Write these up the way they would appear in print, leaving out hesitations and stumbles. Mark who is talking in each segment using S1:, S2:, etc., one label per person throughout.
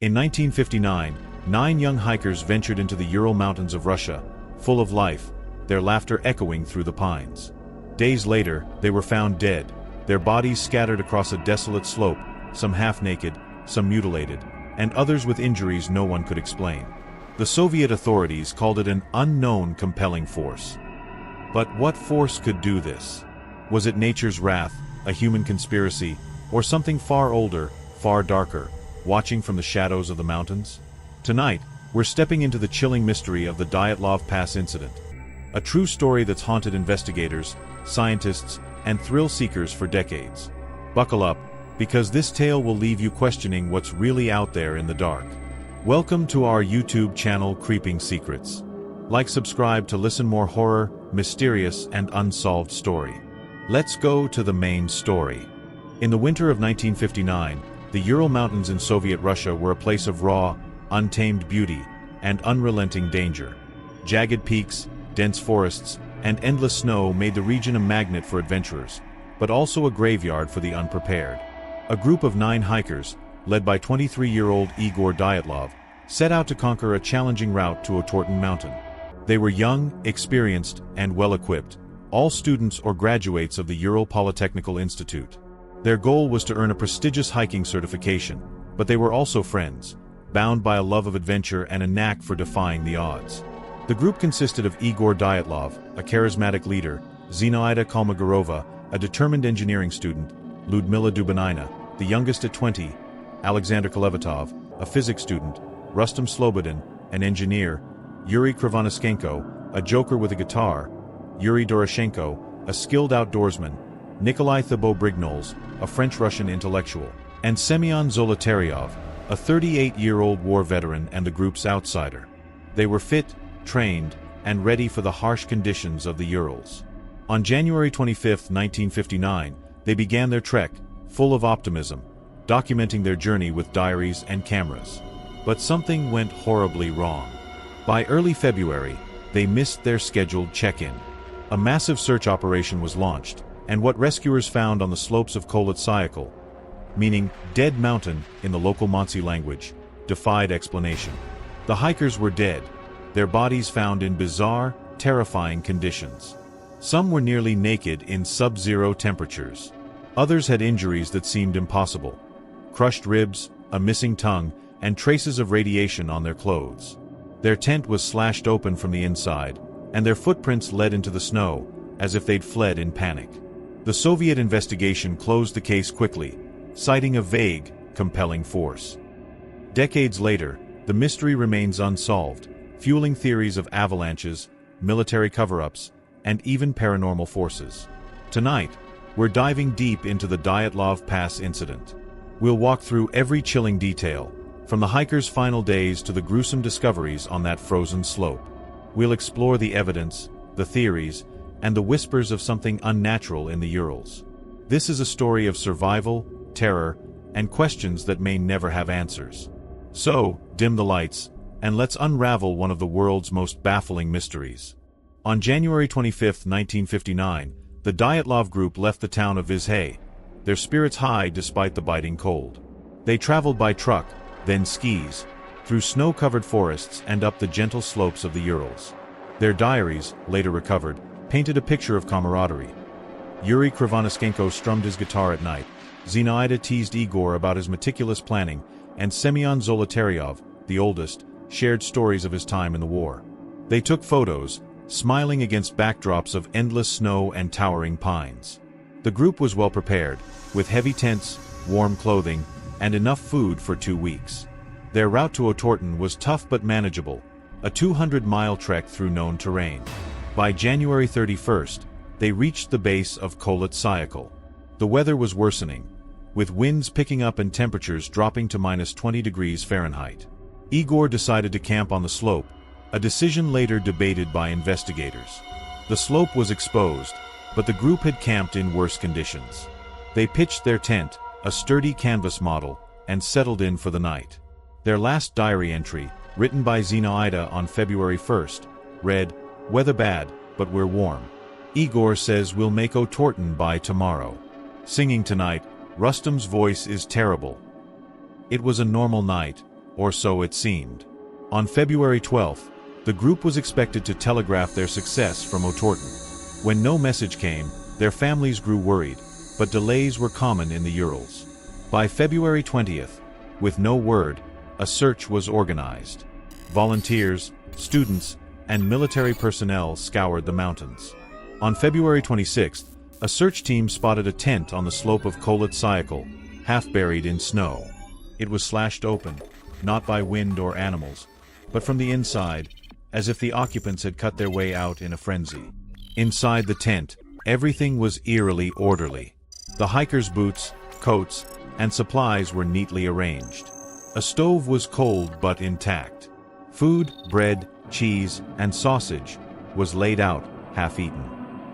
S1: In 1959, 9 young hikers ventured into the Ural Mountains of Russia, full of life, their laughter echoing through the pines. Days later, they were found dead, their bodies scattered across a desolate slope, some half-naked, some mutilated, and others with injuries no one could explain. The Soviet authorities called it an unknown compelling force. But what force could do this? Was it nature's wrath, a human conspiracy, or something far older, far darker, watching from the shadows of the mountains? Tonight, we're stepping into the chilling mystery of the Dyatlov Pass incident. A true story that's haunted investigators, scientists, and thrill-seekers for decades. Buckle up, because this tale will leave you questioning what's really out there in the dark. Welcome to our YouTube channel Creeping Secrets. Like, subscribe to listen more horror, mysterious, and unsolved story. Let's go to the main story. In the winter of 1959, the Ural Mountains in Soviet Russia were a place of raw, untamed beauty and unrelenting danger. Jagged peaks, dense forests, and endless snow made the region a magnet for adventurers, but also a graveyard for the unprepared. A group of 9 hikers, led by 23-year-old Igor Dyatlov, set out to conquer a challenging route to Otorten Mountain. They were young, experienced, and well-equipped, all students or graduates of the Ural Polytechnical Institute. Their goal was to earn a prestigious hiking certification, but they were also friends, bound by a love of adventure and a knack for defying the odds. The group consisted of Igor Dyatlov, a charismatic leader, Zinaida Kolmogorova, a determined engineering student, Ludmila Dubinina, the youngest at 20, Alexander Kolevatov, a physics student, Rustam Slobodin, an engineer, Yuri Krivonischenko, a joker with a guitar, Yuri Doroshenko, a skilled outdoorsman, Nikolai Thibault-Brignoles, a French-Russian intellectual, and Semyon Zolotaryov, a 38-year-old war veteran and the group's outsider. They were fit, trained, and ready for the harsh conditions of the Urals. On January 25, 1959, they began their trek, full of optimism, documenting their journey with diaries and cameras. But something went horribly wrong. By early February, they missed their scheduled check-in. A massive search operation was launched, and what rescuers found on the slopes of Kholat-Syakhl, meaning Dead Mountain in the local Monsey language, defied explanation. The hikers were dead, their bodies found in bizarre, terrifying conditions. Some were nearly naked in sub-zero temperatures. Others had injuries that seemed impossible. Crushed ribs, a missing tongue, and traces of radiation on their clothes. Their tent was slashed open from the inside, and their footprints led into the snow, as if they'd fled in panic. The Soviet investigation closed the case quickly, citing a vague, compelling force. Decades later, the mystery remains unsolved, fueling theories of avalanches, military cover-ups, and even paranormal forces. Tonight, we're diving deep into the Dyatlov Pass incident. We'll walk through every chilling detail, from the hikers' final days to the gruesome discoveries on that frozen slope. We'll explore the evidence, the theories, and the whispers of something unnatural in the Urals. This is a story of survival, terror, and questions that may never have answers. So, dim the lights, and let's unravel one of the world's most baffling mysteries. On January 25, 1959, the Dyatlov group left the town of Vizhay, their spirits high despite the biting cold. They traveled by truck, then skis, through snow-covered forests and up the gentle slopes of the Urals. Their diaries, later recovered, painted a picture of camaraderie. Yuri Krivonischenko strummed his guitar at night, Zinaida teased Igor about his meticulous planning, and Semyon Zolotaryov, the oldest, shared stories of his time in the war. They took photos, smiling against backdrops of endless snow and towering pines. The group was well prepared, with heavy tents, warm clothing, and enough food for 2 weeks. Their route to Otorten was tough but manageable, a 200-mile trek through known terrain. By January 31st, they reached the base of Kholat-Syakhl. The weather was worsening, with winds picking up and temperatures dropping to -20 degrees Fahrenheit. Igor decided to camp on the slope, a decision later debated by investigators. The slope was exposed, but the group had camped in worse conditions. They pitched their tent, a sturdy canvas model, and settled in for the night. Their last diary entry, written by Zinaida on February 1st, read, "Weather bad, but we're warm. Igor says we'll make Otorten by tomorrow. Singing tonight, Rustam's voice is terrible." It was a normal night, or so it seemed. On February 12th, the group was expected to telegraph their success from Otorten. When no message came, their families grew worried, but delays were common in the Urals. By February 20th, with no word, a search was organized. Volunteers, students, and military personnel scoured the mountains. On February 26th, a search team spotted a tent on the slope of Kholat Syakhl, half buried in snow. It was slashed open, not by wind or animals, but from the inside, as if the occupants had cut their way out in a frenzy. Inside the tent, everything was eerily orderly. The hikers' boots, coats, and supplies were neatly arranged. A stove was cold but intact. Food, bread, cheese, and sausage was laid out, half-eaten.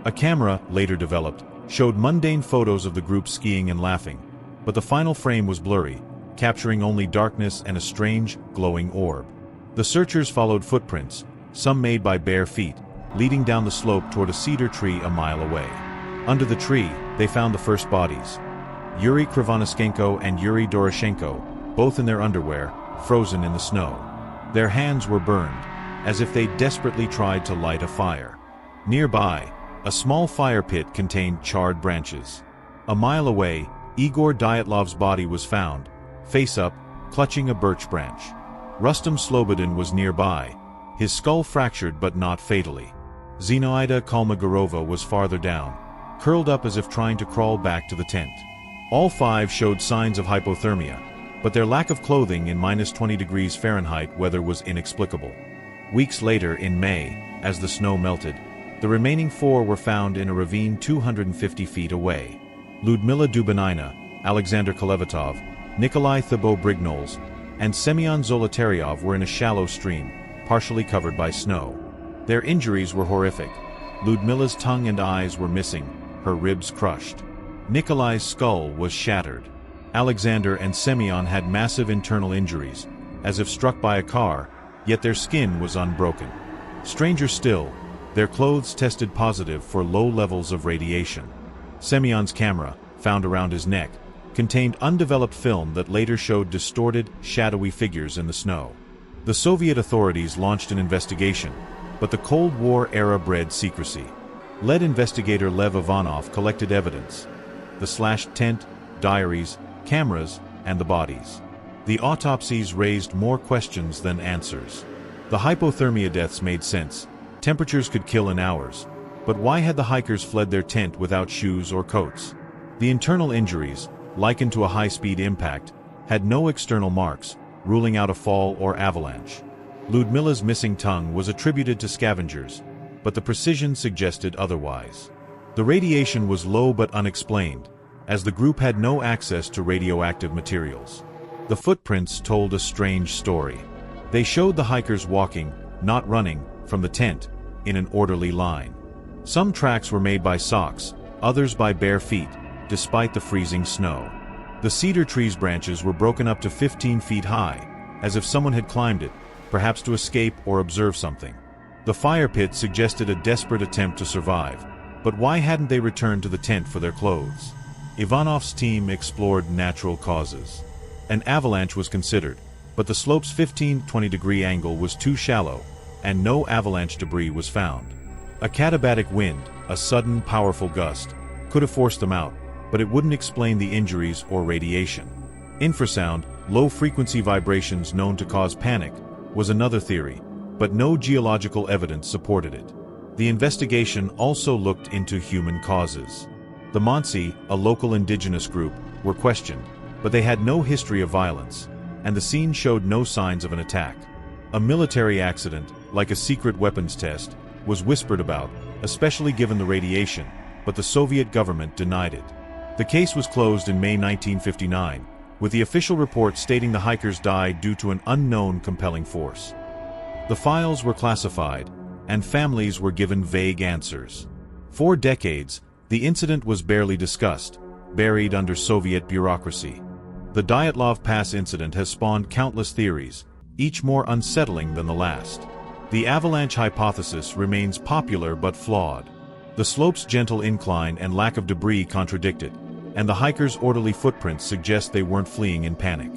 S1: A camera, later developed, showed mundane photos of the group skiing and laughing, but the final frame was blurry, capturing only darkness and a strange, glowing orb. The searchers followed footprints, some made by bare feet, leading down the slope toward a cedar tree a mile away. Under the tree, they found the first bodies. Yuri Krivonischenko and Yuri Doroshenko, both in their underwear, frozen in the snow. Their hands were burned, as if they desperately tried to light a fire. Nearby, a small fire pit contained charred branches. A mile away, Igor Dyatlov's body was found, face up, clutching a birch branch. Rustam Slobodin was nearby, his skull fractured but not fatally. Zinaida Kolmogorova was farther down, curled up as if trying to crawl back to the tent. All five showed signs of hypothermia, but their lack of clothing in -20 degrees Fahrenheit weather was inexplicable. Weeks later, in May, as the snow melted, the remaining four were found in a ravine 250 feet away. Ludmila Dubinina, Alexander Kolevatov, Nikolai Thibault-Brignoles, and Semyon Zolotaryov were in a shallow stream, partially covered by snow. Their injuries were horrific. Ludmila's tongue and eyes were missing, her ribs crushed. Nikolai's skull was shattered. Alexander and Semyon had massive internal injuries, as if struck by a car, yet their skin was unbroken. Stranger still, their clothes tested positive for low levels of radiation. Semyon's camera, found around his neck, contained undeveloped film that later showed distorted, shadowy figures in the snow. The Soviet authorities launched an investigation, but the Cold War-era bred secrecy. Lead investigator Lev Ivanov collected evidence: the slashed tent, diaries, cameras, and the bodies. The autopsies raised more questions than answers. The hypothermia deaths made sense. Temperatures could kill in hours. But why had the hikers fled their tent without shoes or coats? The internal injuries, likened to a high-speed impact, had no external marks, ruling out a fall or avalanche. Ludmila's missing tongue was attributed to scavengers, but the precision suggested otherwise. The radiation was low but unexplained, as the group had no access to radioactive materials. The footprints told a strange story. They showed the hikers walking, not running, from the tent, in an orderly line. Some tracks were made by socks, others by bare feet, despite the freezing snow. The cedar tree's branches were broken up to 15 feet high, as if someone had climbed it, perhaps to escape or observe something. The fire pit suggested a desperate attempt to survive, but why hadn't they returned to the tent for their clothes? Ivanov's team explored natural causes. An avalanche was considered, but the slope's 15-20 degree angle was too shallow, and no avalanche debris was found. A katabatic wind, a sudden, powerful gust, could have forced them out, but it wouldn't explain the injuries or radiation. Infrasound, low-frequency vibrations known to cause panic, was another theory, but no geological evidence supported it. The investigation also looked into human causes. The Mansi, a local indigenous group, were questioned, but they had no history of violence, and the scene showed no signs of an attack. A military accident, like a secret weapons test, was whispered about, especially given the radiation, but the Soviet government denied it. The case was closed in May 1959, with the official report stating the hikers died due to an unknown compelling force. The files were classified, and families were given vague answers. For decades, the incident was barely discussed, buried under Soviet bureaucracy. The Dyatlov Pass incident has spawned countless theories, each more unsettling than the last. The avalanche hypothesis remains popular but flawed. The slope's gentle incline and lack of debris contradict it, and the hikers' orderly footprints suggest they weren't fleeing in panic.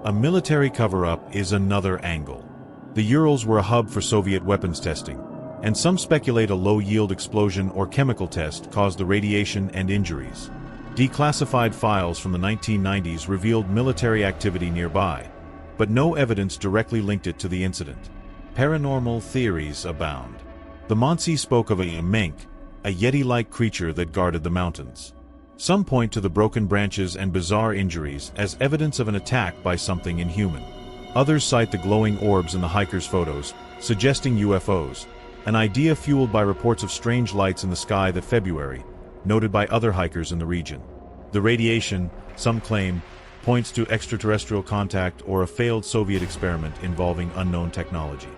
S1: A military cover-up is another angle. The Urals were a hub for Soviet weapons testing, and some speculate a low-yield explosion or chemical test caused the radiation and injuries. Declassified files from the 1990s revealed military activity nearby, but no evidence directly linked it to the incident. Paranormal theories abound. The Monsi spoke of a menk, a yeti-like creature that guarded the mountains. Some point to the broken branches and bizarre injuries as evidence of an attack by something inhuman. Others cite the glowing orbs in the hikers' photos, suggesting UFOs, an idea fueled by reports of strange lights in the sky that February, noted by other hikers in the region. The radiation, some claim, points to extraterrestrial contact or a failed Soviet experiment involving unknown technology.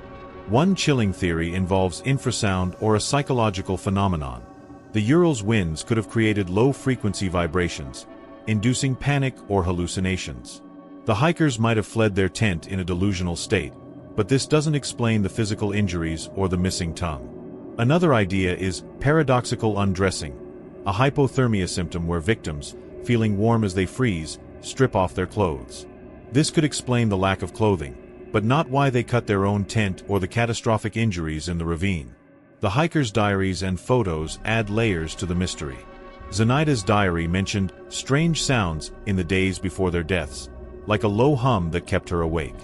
S1: One chilling theory involves infrasound or a psychological phenomenon. The Urals winds could have created low-frequency vibrations, inducing panic or hallucinations. The hikers might have fled their tent in a delusional state, but this doesn't explain the physical injuries or the missing tongue. Another idea is paradoxical undressing, a hypothermia symptom where victims, feeling warm as they freeze, strip off their clothes. This could explain the lack of clothing, but not why they cut their own tent or the catastrophic injuries in the ravine. The hikers' diaries and photos add layers to the mystery. Zenaida's diary mentioned strange sounds in the days before their deaths, like a low hum that kept her awake.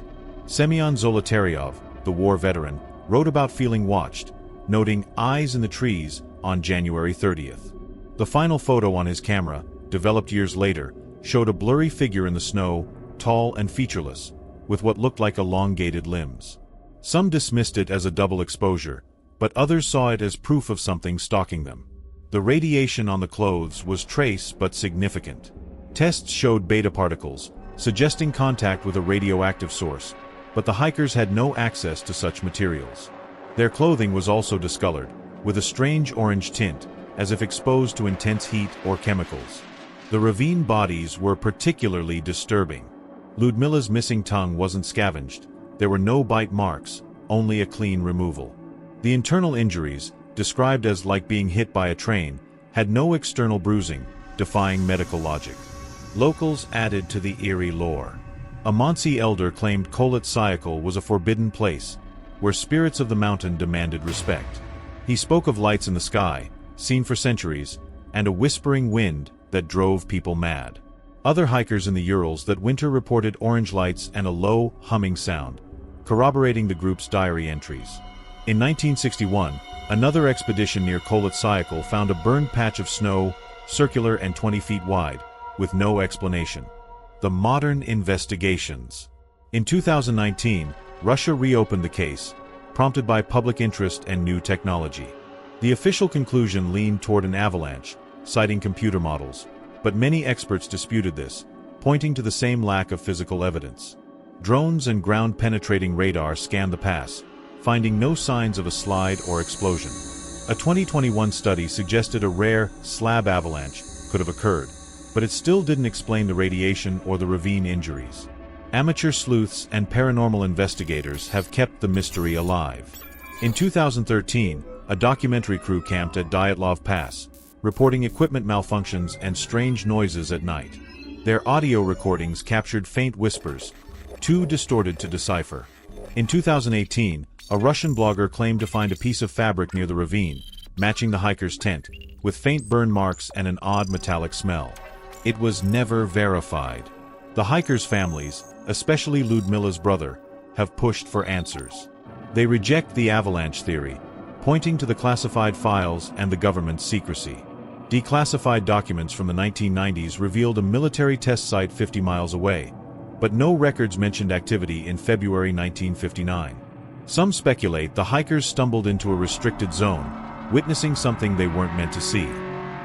S1: Semyon Zolotaryov, the war veteran, wrote about feeling watched, noting eyes in the trees on January 30th. The final photo on his camera, developed years later, showed a blurry figure in the snow, tall and featureless, with what looked like elongated limbs. Some dismissed it as a double exposure, but others saw it as proof of something stalking them. The radiation on the clothes was trace but significant. Tests showed beta particles, suggesting contact with a radioactive source, but the hikers had no access to such materials. Their clothing was also discolored, with a strange orange tint, as if exposed to intense heat or chemicals. The ravine bodies were particularly disturbing. Ludmila's missing tongue wasn't scavenged. There were no bite marks, only a clean removal. The internal injuries, described as like being hit by a train, had no external bruising, defying medical logic. Locals added to the eerie lore. A Monsi elder claimed Kholat Syakhl was a forbidden place, where spirits of the mountain demanded respect. He spoke of lights in the sky, seen for centuries, and a whispering wind that drove people mad. Other hikers in the Urals that winter reported orange lights and a low, humming sound, corroborating the group's diary entries. In 1961, another expedition near Kholat Syakhl found a burned patch of snow, circular and 20 feet wide, with no explanation. The modern investigations. In 2019, Russia reopened the case, prompted by public interest and new technology. The official conclusion leaned toward an avalanche, citing computer models, but many experts disputed this, pointing to the same lack of physical evidence. Drones and ground-penetrating radar scanned the pass, finding no signs of a slide or explosion. A 2021 study suggested a rare slab avalanche could have occurred, but it still didn't explain the radiation or the ravine injuries. Amateur sleuths and paranormal investigators have kept the mystery alive. In 2013, a documentary crew camped at Dyatlov Pass, reporting equipment malfunctions and strange noises at night. Their audio recordings captured faint whispers, too distorted to decipher. In 2018, a Russian blogger claimed to find a piece of fabric near the ravine, matching the hiker's tent, with faint burn marks and an odd metallic smell. It was never verified. The hikers' families, especially Ludmila's brother, have pushed for answers. They reject the avalanche theory, pointing to the classified files and the government's secrecy. Declassified documents from the 1990s revealed a military test site 50 miles away, but no records mentioned activity in February 1959. Some speculate the hikers stumbled into a restricted zone, witnessing something they weren't meant to see.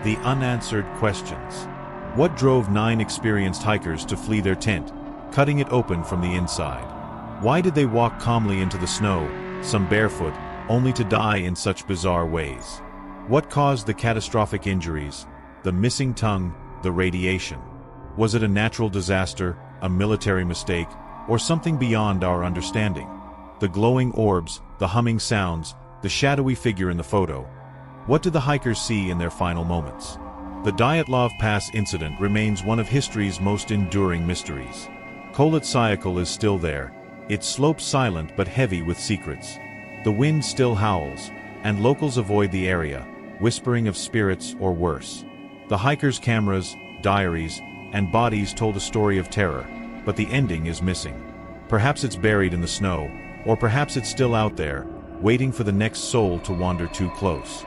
S1: The unanswered questions. What drove 9 experienced hikers to flee their tent, cutting it open from the inside? Why did they walk calmly into the snow, some barefoot, only to die in such bizarre ways? What caused the catastrophic injuries, the missing tongue, the radiation? Was it a natural disaster, a military mistake, or something beyond our understanding? The glowing orbs, the humming sounds, the shadowy figure in the photo. What did the hikers see in their final moments? The Dyatlov Pass incident remains one of history's most enduring mysteries. Kolatsyakal is still there, its slopes silent but heavy with secrets. The wind still howls, and locals avoid the area, whispering of spirits or worse. The hikers' cameras, diaries, and bodies told a story of terror, but the ending is missing. Perhaps it's buried in the snow, or perhaps it's still out there, waiting for the next soul to wander too close.